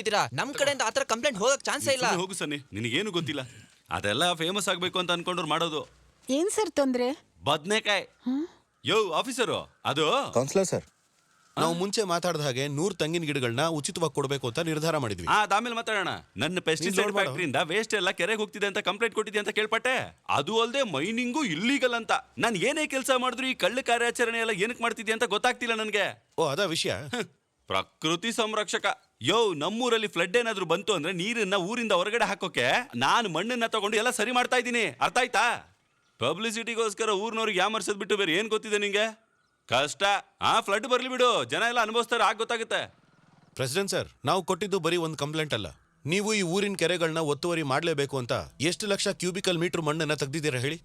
ಇದ್ದೀರಾ ನಮ್ ಕಡೆಯಿಂದ ಆತರ ಕಂಪ್ಲೇಂಟ್ ಹೋಗಕ್ ಚಾನ್ಸೇ ಇಲ್ಲ. ಹೋಗು ಸನ್ನಿ, ನಿನಗೇನು ಗೊತ್ತಿಲ್ಲ. ಅದೆಲ್ಲ ಫೇಮಸ್ ಆಗ್ಬೇಕು ಅಂತ ಅನ್ಕೊಂಡ್ರು ಮಾಡೋದು. ಏನ್ ಸರ್ ತೊಂದ್ರೆ? ಬದ್ನೇಕಾಯ್. ಯೋ ಆಫೀಸರು, ಅದು ಕೌನ್ಸಿಲರ್ ಸರ್, ನಾವು ಮುಂಚೆ ಮಾತಾಡಿದ ಹಾಗೆ 100 ತೆಂಗಿನ ಗಿಡಗಳನ್ನ ಉಚಿತವಾಗಿ ಕೊಡಬೇಕು ಅಂತ ನಿರ್ಧಾರ ಮಾಡಿದ್ವಿ. ಅದಾದ್ಮೇಲೆ ಮಾತಾಡೋಣ. ನನ್ನ ಪೆಸ್ಟಿಸೈಡ್ ಫ್ಯಾಕ್ಟರಿಯಿಂದ ವೇಸ್ಟ್ ಎಲ್ಲ ಕೆರೆಗೆ ಹೋಗ್ತಿದೆ ಅಂತ ಕಂಪ್ಲೇಂಟ್ ಕೊಟ್ಟಿದ್ದೆ ಅಂತ ಕೇಳ್ಪಟ್ಟೆ. ಅದು ಅಲ್ಲದೆ ಮೈನಿಂಗು ಇಲ್ಲೀಗಲ್ ಅಂತ. ನಾನು ಏನೇ ಕೆಲಸ ಮಾಡಿದ್ರು ಈ ಕಳ್ಳ ಕಾರ್ಯಾಚರಣೆ ಎಲ್ಲ ಏನಕ್ಕೆ ಮಾಡ್ತಿದ್ದೆ ಅಂತ ಗೊತ್ತಾಗ್ತಿಲ್ಲ ನನಗೆ. ಓ ಅದಾ ವಿಷಯ. ಪ್ರಕೃತಿ ಸಂರಕ್ಷಕ. ಯೋ ನಮ್ಮೂರಲ್ಲಿ ಫ್ಲಡ್ ಏನಾದ್ರು ಬಂತು ಅಂದ್ರೆ ನೀರನ್ನ ಊರಿಂದ ಹೊರಗಡೆ ಹಾಕೋಕೆ ನಾನು ಮಣ್ಣನ್ನ ತಗೊಂಡು ಎಲ್ಲ ಸರಿ ಮಾಡ್ತಾ ಇದ್ದೀನಿ. ಅರ್ಥ ಆಯ್ತಾ? ಪಬ್ಲಿಸಿಟಿಗೋಸ್ಕರ ಊರ್ನವ್ರಿಗೆ ಯಾಮರ್ಸದ್ ಬಿಟ್ಟು ಬೇರೆ ಏನ್ ಗೊತ್ತಿದೆ ನಿಂಗೆ? ಕಷ್ಟ. ಫ್ಲಡ್ ಬರ್ಲಿ ಬಿಡು, ಜನ ಎಲ್ಲ ಅನುಭವಿಸ್ತಾರೆ, ಆಗ ಗೊತ್ತಾಗುತ್ತೆ. ಪ್ರೆಸಿಡೆಂಟ್ ಸರ್, ನಾವು ಕೊಟ್ಟಿದ್ದು ಬರೀ ಒಂದು ಕಂಪ್ಲೇಂಟ್ ಅಲ್ಲ. ನೀವು ಈ ಊರಿನ ಕೆರೆಗಳನ್ನ ಒತ್ತುವರಿ ಮಾಡಲೇಬೇಕು ಅಂತ ಎಷ್ಟು ಲಕ್ಷ ಕ್ಯೂಬಿಕಲ್ ಮೀಟರ್ ಮಣ್ಣನ್ನ ತೆಗ್ದಿದ್ದೀರಾ ಹೇಳಿ?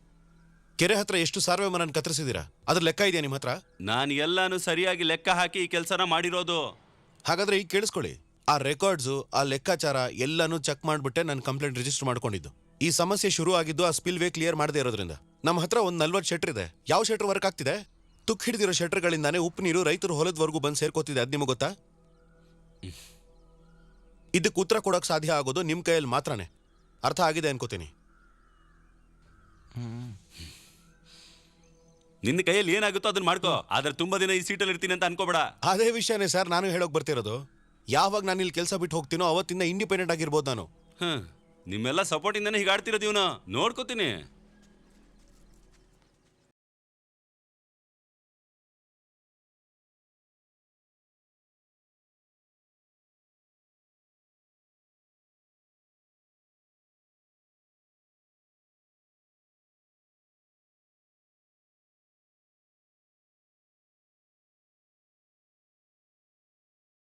ಕೆರೆ ಹತ್ರ ಎಷ್ಟು ಸಾರ್ವೆ ಮರನ್ನ ಕತ್ತರಿಸಿದ್ದೀರಾ? ಅದ್ರ ಲೆಕ್ಕ ಇದೆಯಾ ನಿಮ್ಮ ಹತ್ರ? ನಾನು ಎಲ್ಲಾನು ಸರಿಯಾಗಿ ಲೆಕ್ಕ ಹಾಕಿ ಈ ಕೆಲಸನ ಮಾಡಿರೋದು. ಹಾಗಾದ್ರೆ ಈಗ ಕೇಳಿಸ್ಕೊಳ್ಳಿ, ಆ ರೆಕಾರ್ಡ್ಸು, ಆ ಲೆಕ್ಕಾಚಾರ ಎಲ್ಲಾನು ಚೆಕ್ ಮಾಡ್ಬಿಟ್ಟೆ ನಾನು ಕಂಪ್ಲೇಂಟ್ ರಿಜಿಸ್ಟರ್ ಮಾಡ್ಕೊಂಡಿದ್ದು. ಈ ಸಮಸ್ಯೆ ಶುರು ಆಗಿದ್ದು ಆ ಸ್ಪಿಲ್ ವೇ ಕ್ಲಿಯರ್ ಮಾಡದೇ ಇರೋದ್ರಿಂದ. ನಮ್ಮ ಹತ್ರ ಒಂದು 40 ಶೆಟರ್ ಇದೆ. ಯಾವ ಶೆಟರ್ ವರ್ಕ್ ಆಗ್ತಿದೆ? ತುಕ್ ಹಿಡಿದಿರೋ ಶೆಟರ್ಗಳಿಂದಾನೇ ಉಪ್ಪು ನೀರು ರೈತರು ಹೊಲದವರೆಗೂ ಬಂದು ಸೇರ್ಕೋತಿದೆ. ಅದು ನಿಮಗೆ ಗೊತ್ತಾ? ಇದಕ್ಕೆ ಉತ್ತರ ಕೊಡೋಕೆ ಸಾಧ್ಯ ಆಗೋದು ನಿಮ್ಮ ಕೈಯಲ್ಲಿ ಮಾತ್ರನೇ. ಅರ್ಥ ಆಗಿದೆ ಅನ್ಕೋತೀನಿ. ನಿನ್ನ ಕೈಯಲ್ಲಿ ಏನಾಗುತ್ತೋ ಅದನ್ನ ಮಾಡ್ಕೋ, ಆದ್ರೆ ತುಂಬಾ ದಿನ ಈ ಸೀಟಲ್ಲಿ ಇರ್ತೀನಿ ಅಂತ ಅನ್ಕೋಬೇಡ. ಅದೇ ವಿಷಯನೇ ಸರ್ ನಾನು ಹೇಳೋಕೆ ಬರ್ತಿರೋದು. ಯಾವಾಗ ನಾನು ಇಲ್ಲಿ ಕೆಲಸ ಬಿಟ್ಟು ಹೋಗ್ತೀನೋ ಅವತ್ತಿಂದ ಇಂಡಿಪೆಂಡೆಂಟ್ ಆಗಿರ್ಬೋದು ನಾನು. ನಿಮ್ಮೆಲ್ಲ ಸಪೋರ್ಟ್ ಇಂದಾನೆ ಹೀಗಾಡ್ತಿರೋದು. ಇವನು ನೋಡ್ಕೋತೀನಿ.